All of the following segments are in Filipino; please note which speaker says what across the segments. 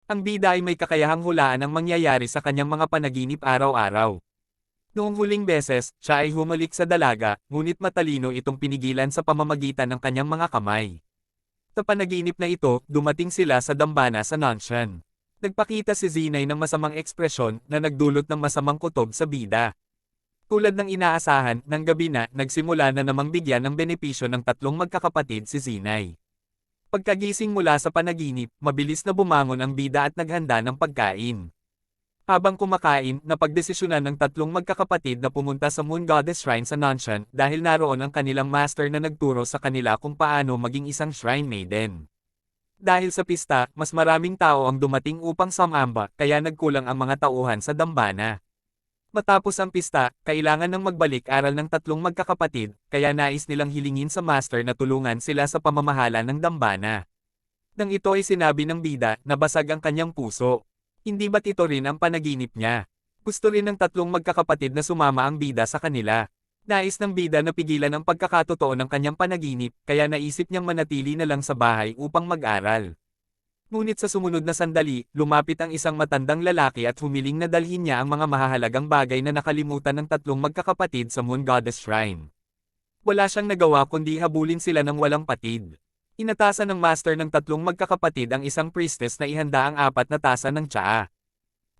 Speaker 1: Ang bida ay may kakayahang hulaan ang mangyayari sa kanyang mga panaginip araw-araw. Noong huling beses, siya ay humalik sa dalaga, ngunit matalino itong pinigilan sa pamamagitan ng kanyang mga kamay. Sa panaginip na ito, dumating sila sa dambana sa Nanshan. Nagpakita si Zinay ng masamang ekspresyon na nagdulot ng masamang kutob sa bida. Tulad ng inaasahan, ng gabi na, nagsimula na namang bigyan ng benepisyo ng tatlong magkakapatid si Zinay. Pagkagising mula sa panaginip, mabilis na bumangon ang bida at naghanda ng pagkain. Habang kumakain, napagdesisyonan ng tatlong magkakapatid na pumunta sa Moon Goddess Shrine sa Nanshan dahil naroon ang kanilang master na nagturo sa kanila kung paano maging isang shrine maiden. Dahil sa pista, mas maraming tao ang dumating upang sumamba, kaya nagkulang ang mga tauhan sa dambana. Matapos ang pista, kailangan ng magbalik-aral ng tatlong magkakapatid, kaya nais nilang hilingin sa master na tulungan sila sa pamamahala ng dambana. Nang ito ay sinabi ng bida, nabasag ang kanyang puso. Hindi ba't ito rin ang panaginip niya? Gusto rin ng tatlong magkakapatid na sumama ang bida sa kanila. Nais ng bida na pigilan ang pagkakatotoo ng kanyang panaginip, kaya naisip niyang manatili na lang sa bahay upang mag-aral. Ngunit sa sumunod na sandali, lumapit ang isang matandang lalaki at humiling na dalhin niya ang mga mahahalagang bagay na nakalimutan ng tatlong magkakapatid sa Moon Goddess Shrine. Wala siyang nagawa kundi habulin sila ng walang patid. Inatasan ng master ng tatlong magkakapatid ang isang priestess na ihanda ang 4 na tasa ng tsaa.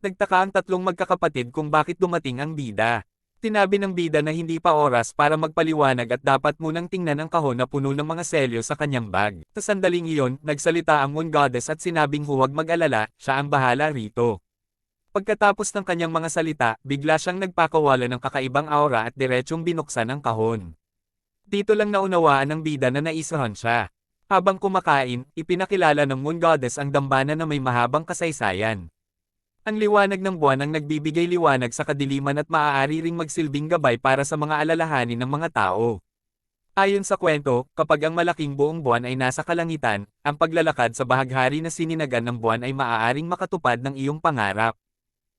Speaker 1: Nagtaka ang tatlong magkakapatid kung bakit dumating ang bida. Tinabi ng bida na hindi pa oras para magpaliwanag at dapat munang tingnan ang kahon na puno ng mga selyo sa kanyang bag. Sa sandaling iyon, nagsalita ang Moon Goddess at sinabing huwag mag-alala, siya ang bahala rito. Pagkatapos ng kanyang mga salita, bigla siyang nagpakawala ng kakaibang aura at diretsyong binuksan ang kahon. Dito lang naunawaan ng bida na naisahan siya. Habang kumakain, ipinakilala ng Moon Goddess ang dambana na may mahabang kasaysayan. Ang liwanag ng buwan ang nagbibigay liwanag sa kadiliman at maaari ring magsilbing gabay para sa mga alalahanin ng mga tao. Ayon sa kwento, kapag ang malaking buong buwan ay nasa kalangitan, ang paglalakad sa bahaghari na sininagan ng buwan ay maaaring makatupad ng iyong pangarap.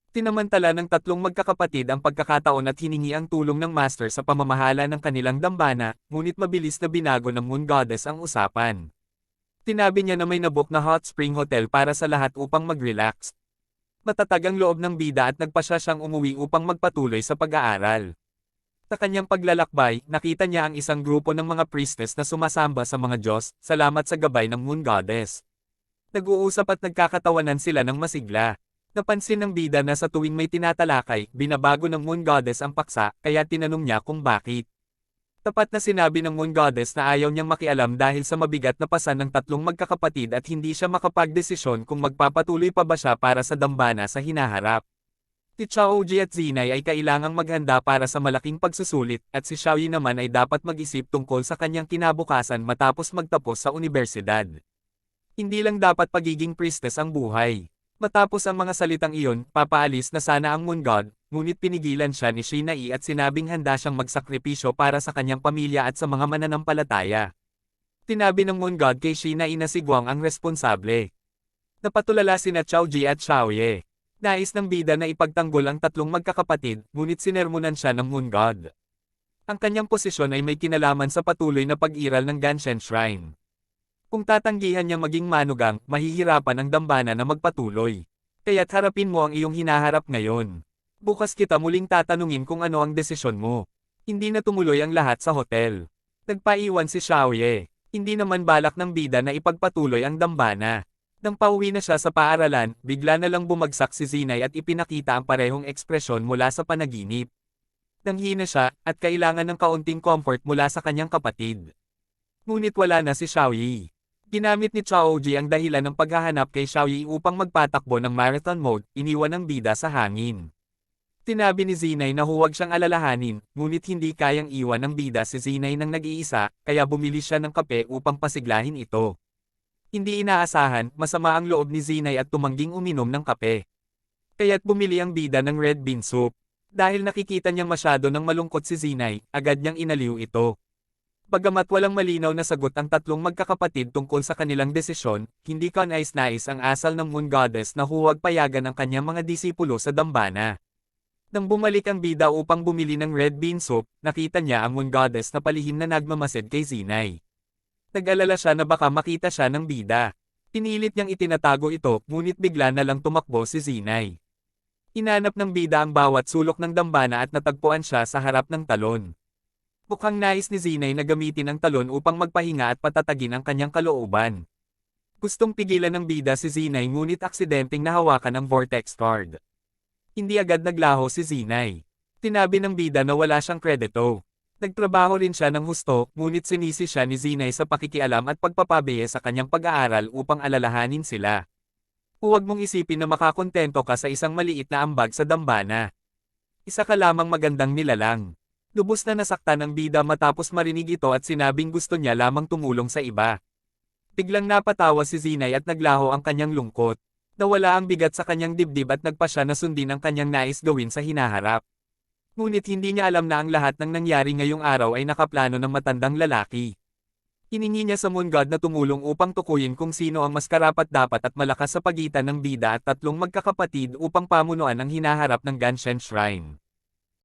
Speaker 1: Tinamantala ng tatlong magkakapatid ang pagkakataon at hiningi ang tulong ng master sa pamamahala ng kanilang dambana, ngunit mabilis na binago ng Moon Goddess ang usapan. Tinabi niya na may nabook na hot spring hotel para sa lahat upang mag-relax. Matatag ang loob ng bida at nagpasya siyang umuwi upang magpatuloy sa pag-aaral. Sa kanyang paglalakbay, nakita niya ang isang grupo ng mga priestess na sumasamba sa mga Diyos, salamat sa gabay ng Moon Goddess. Nag-uusap at nagkakatawanan sila ng masigla. Napansin ng bida na sa tuwing may tinatalakay, binabago ng Moon Goddess ang paksa, kaya tinanong niya kung bakit. Tapat na sinabi ng Moon Goddess na ayaw niyang makialam dahil sa mabigat na pasan ng tatlong magkakapatid at hindi siya makapagdesisyon kung magpapatuloy pa ba siya para sa dambana sa hinaharap. Si Xiaoji at Zinai ay kailangang maghanda para sa malaking pagsusulit, at si Xiaoyi naman ay dapat mag-isip tungkol sa kanyang kinabukasan matapos magtapos sa unibersidad. Hindi lang dapat pagiging priestess ang buhay. Matapos ang mga salitang iyon, papaalis na sana ang Moon God, ngunit pinigilan siya ni Shinai at sinabing handa siyang magsakripisyo para sa kanyang pamilya at sa mga mananampalataya. Tinabi ng Moon God kay Shinai na si Guang ang responsable. Napatulala sina Xiaoji at Xiaoye. Nais ng bida na ipagtanggol ang tatlong magkakapatid, ngunit sinermonan siya ng Moon God. Ang kanyang posisyon ay may kinalaman sa patuloy na pag-iral ng Ganshen Shrine. Kung tatanggihan niyang maging manugang, mahihirapan ang dambana na magpatuloy. Kaya't harapin mo ang iyong hinaharap ngayon. Bukas kita muling tatanungin kung ano ang desisyon mo. Hindi na tumuloy ang lahat sa hotel. Nagpaiwan si Xiaoye. Hindi naman balak ng bida na ipagpatuloy ang dambana. Nang pauwi na siya sa paaralan, bigla na lang bumagsak si Zinai at ipinakita ang parehong ekspresyon mula sa panaginip. Nanghina siya, at kailangan ng kaunting comfort mula sa kanyang kapatid. Ngunit wala na si Xiaoyi. Ginamit ni Xiaoji ang dahilan ng paghahanap kay Xiaoyi upang magpatakbo ng marathon mode, iniwan ng bida sa hangin. Tinabi ni Zinai na huwag siyang alalahanin, ngunit hindi kayang iwan ng bida si Zinai nang nag-iisa, kaya bumili siya ng kape upang pasiglahin ito. Hindi inaasahan, masama ang loob ni Zinai at tumangging uminom ng kape. Kaya't bumili ang bida ng red bean soup. Dahil nakikita niyang masyado ng malungkot si Zinai, agad niyang inaliw ito. Bagamat walang malinaw na sagot ang tatlong magkakapatid tungkol sa kanilang desisyon, hindi kanais-nais ang asal ng Moon Goddess na huwag payagan ang kanyang mga disipulo sa dambana. Nang bumalik ang bida upang bumili ng red bean soup, nakita niya ang Moon Goddess na palihim na nagmamasid kay Zinai. Nag-alala siya na baka makita siya ng bida. Pinilit niyang itinatago ito, ngunit bigla na lang tumakbo si Zinai. Inanap ng bida ang bawat sulok ng dambana at natagpuan siya sa harap ng talon. Mukhang nais ni Zinai na gamitin ang talon upang magpahinga at patatagin ang kanyang kalooban. Gustong pigilan ng bida si Zinai ngunit aksidenteng nahawakan ang vortex card. Hindi agad naglaho si Zinai. Tinabi ng bida na wala siyang kredito. Nagtrabaho rin siya ng husto, ngunit sinisi siya ni Zinai sa pakikialam at pagpapabiye sa kanyang pag-aaral upang alalahanin sila. Huwag mong isipin na makakontento ka sa isang maliit na ambag sa dambana. Isa ka lamang magandang nilalang. Lubos na nasaktan ang bida matapos marinig ito at sinabing gusto niya lamang tumulong sa iba. Biglang napatawa si Zinai at naglaho ang kanyang lungkot. Nawala ang bigat sa kanyang dibdib at nagpa siya na sundin ang kanyang nais gawin sa hinaharap. Ngunit hindi niya alam na ang lahat ng nangyari ngayong araw ay nakaplano ng matandang lalaki. Hiningi niya sa Moon God na tumulong upang tukuyin kung sino ang mas karapat-dapat at malakas sa pagitan ng bida at tatlong magkakapatid upang pamunuan ang hinaharap ng Ganshen Shrine.